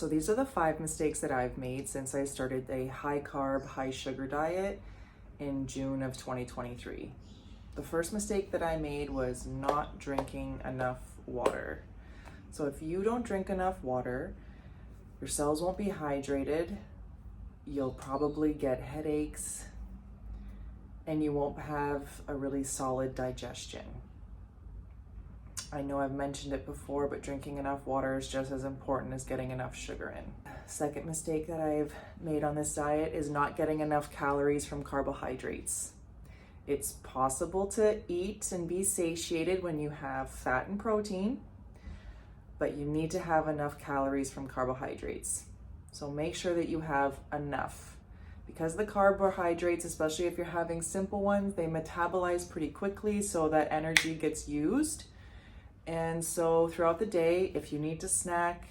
So these are the 5 mistakes that I've made since I started a high carb, high sugar diet in June of 2023. The first mistake that I made was not drinking enough water. So if you don't drink enough water, your cells won't be hydrated, you'll probably get headaches, and you won't have a really solid digestion. I know I've mentioned it before, but drinking enough water is just as important as getting enough sugar in. Second mistake that I've made on this diet is not getting enough calories from carbohydrates. It's possible to eat and be satiated when you have fat and protein, but you need to have enough calories from carbohydrates. So make sure that you have enough. Because the carbohydrates, especially if you're having simple ones, they metabolize pretty quickly so that energy gets used. And so throughout the day, if you need to snack,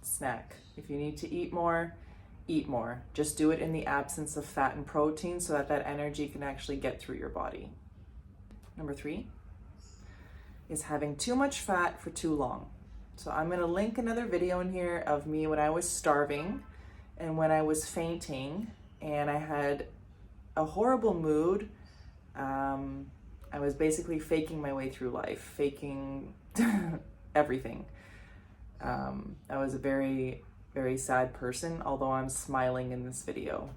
snack. If you need to eat more, eat more. Just do it in the absence of fat and protein so that that energy can actually get through your body. Number 3 is having too much fat for too long. So I'm going to link another video in here of me when I was starving and when I was fainting and I had a horrible mood. I was basically faking my way through life, faking everything. I was a very, very sad person, although I'm smiling in this video.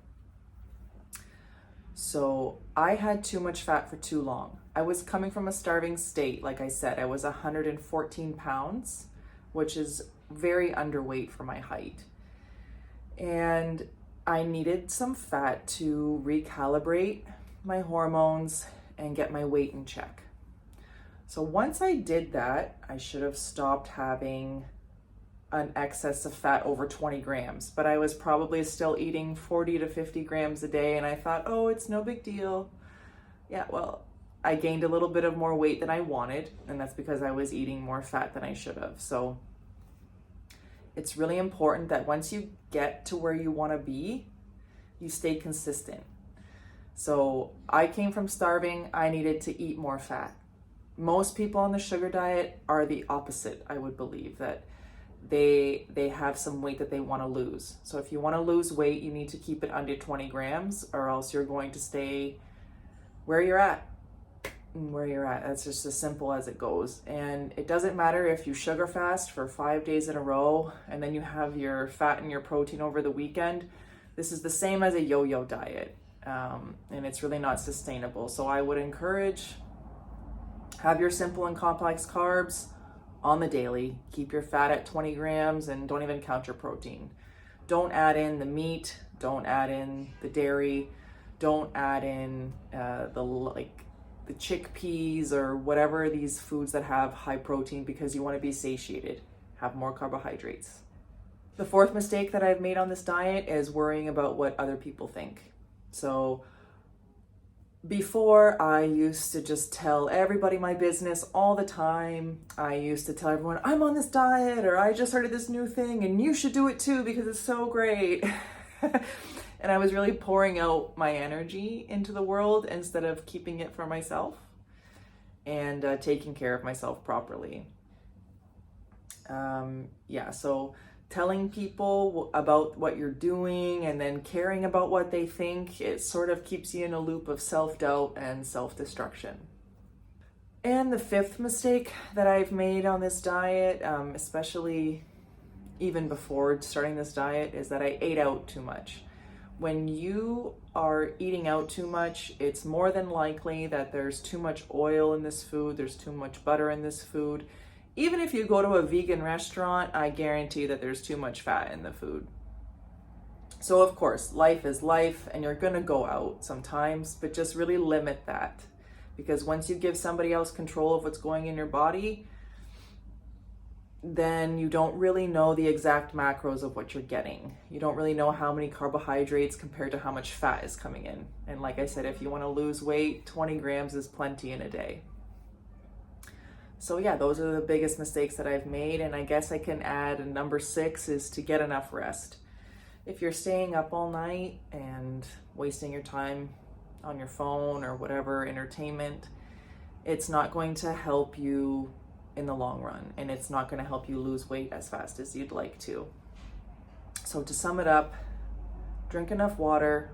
So I had too much fat for too long. I was coming from a starving state. Like I said, I was 114 pounds, which is very underweight for my height. And I needed some fat to recalibrate my hormones and get my weight in check. So once I did that, I should have stopped having an excess of fat over 20 grams, but I was probably still eating 40 to 50 grams a day. And I thought, oh, it's no big deal. Yeah, well, I gained a little bit of more weight than I wanted, and that's because I was eating more fat than I should have. So it's really important that once you get to where you want to be, you stay consistent. So I came from starving, I needed to eat more fat. Most people on the sugar diet are the opposite, I would believe, that they have some weight that they want to lose. So if you want to lose weight, you need to keep it under 20 grams or else you're going to stay where you're at. That's just as simple as it goes. And it doesn't matter if you sugar fast for 5 days in a row and then you have your fat and your protein over the weekend. This is the same as a yo-yo diet. And it's really not sustainable. So I would encourage, have your simple and complex carbs on the daily. Keep your fat at 20 grams and don't even count your protein. Don't add in the meat. Don't add in the dairy. Don't add in the chickpeas or whatever these foods that have high protein because you want to be satiated. Have more carbohydrates. The 4th mistake that I've made on this diet is worrying about what other people think. So before, I used to just tell everybody my business all the time. I used to tell everyone, I'm on this diet, or I just started this new thing and you should do it too because it's so great. And I was really pouring out my energy into the world instead of keeping it for myself and taking care of myself properly. So telling people about what you're doing and then caring about what they think, it sort of keeps you in a loop of self-doubt and self-destruction. And the 5th mistake that I've made on this diet, especially even before starting this diet, is that I ate out too much. When you are eating out too much, it's more than likely that there's too much oil in this food, there's too much butter in this food. Even if you go to a vegan restaurant, I guarantee that there's too much fat in the food. So of course, life is life and you're gonna go out sometimes, but just really limit that. Because once you give somebody else control of what's going in your body, then you don't really know the exact macros of what you're getting. You don't really know how many carbohydrates compared to how much fat is coming in. And like I said, if you wanna lose weight, 20 grams is plenty in a day. So yeah, those are the biggest mistakes that I've made. And I guess I can add a number 6 is to get enough rest. If you're staying up all night and wasting your time on your phone or whatever entertainment, it's not going to help you in the long run. And it's not going to help you lose weight as fast as you'd like to. So to sum it up, drink enough water,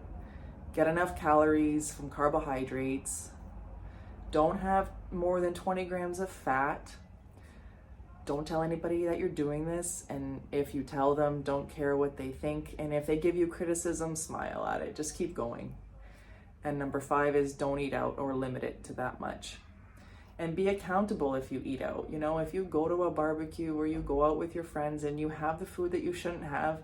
get enough calories from carbohydrates, don't have more than 20 grams of fat. Don't tell anybody that you're doing this, and if you tell them, don't care what they think, and if they give you criticism, smile at it, just keep going. And number 5 is don't eat out or limit it to that much. And be accountable if you eat out. You know, if you go to a barbecue or you go out with your friends and you have the food that you shouldn't have,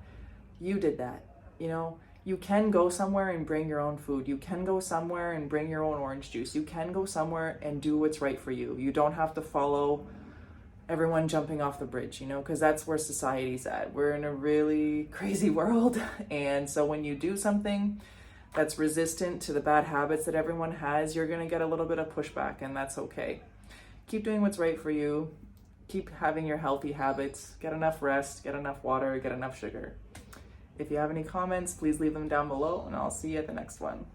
you did that. You know, you can go somewhere and bring your own food. You can go somewhere and bring your own orange juice. You can go somewhere and do what's right for you. You don't have to follow everyone jumping off the bridge, you know, because that's where society's at. We're in a really crazy world. And so when you do something that's resistant to the bad habits that everyone has, you're going to get a little bit of pushback, and that's okay. Keep doing what's right for you. Keep having your healthy habits. Get enough rest, get enough water, get enough sugar. If you have any comments, please leave them down below, and I'll see you at the next one.